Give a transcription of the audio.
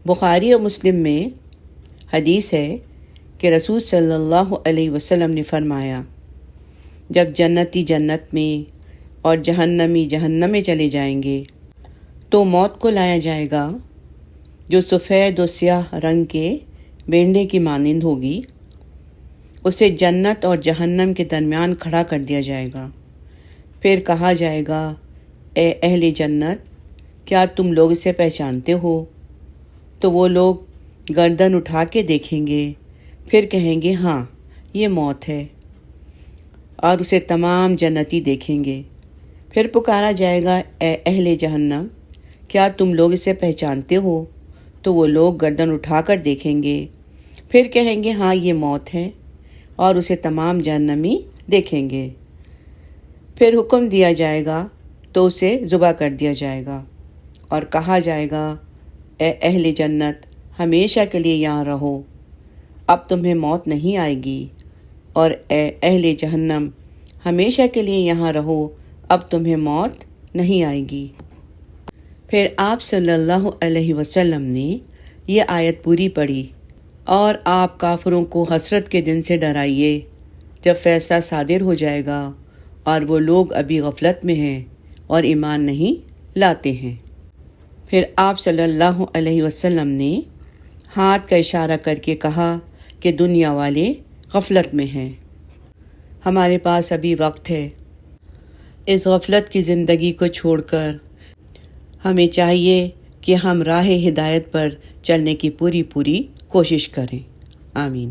بخاری اور مسلم میں حدیث ہے کہ رسول صلی اللہ علیہ وسلم نے فرمایا، جب جنتی جنت میں اور جہنمی جہنم میں چلے جائیں گے تو موت کو لایا جائے گا جو سفید و سیاہ رنگ کے بینڈے کی مانند ہوگی۔ اسے جنت اور جہنم کے درمیان کھڑا کر دیا جائے گا۔ پھر کہا جائے گا، اے اہل جنت، کیا تم لوگ اسے پہچانتے ہو؟ تو وہ لوگ گردن اٹھا کے دیکھیں گے، پھر کہیں گے ہاں یہ موت ہے، اور اسے تمام جنتی دیکھیں گے۔ پھر پکارا جائے گا، اے اہل جہنم، کیا تم لوگ اسے پہچانتے ہو؟ تو وہ لوگ گردن اٹھا کر دیکھیں گے، پھر کہیں گے ہاں یہ موت ہے، اور اسے تمام جہنمی دیکھیں گے۔ پھر حکم دیا جائے گا تو اسے ذبح کر دیا جائے گا، اور کہا جائے گا، اے اہل جنت، ہمیشہ کے لیے یہاں رہو، اب تمہیں موت نہیں آئے گی، اور اے اہل جہنم، ہمیشہ کے لیے یہاں رہو، اب تمہیں موت نہیں آئے گی۔ پھر آپ صلی اللہ علیہ وسلم نے یہ آیت پوری پڑھی، اور آپ کافروں کو حسرت کے دن سے ڈرائیے جب فیصلہ صادر ہو جائے گا اور وہ لوگ ابھی غفلت میں ہیں اور ایمان نہیں لاتے ہیں۔ پھر آپ صلی اللہ علیہ وسلم نے ہاتھ کا اشارہ کر کے کہا کہ دنیا والے غفلت میں ہیں، ہمارے پاس ابھی وقت ہے۔ اس غفلت کی زندگی کو چھوڑ کر ہمیں چاہیے کہ ہم راہ ہدایت پر چلنے کی پوری کوشش کریں۔ آمین۔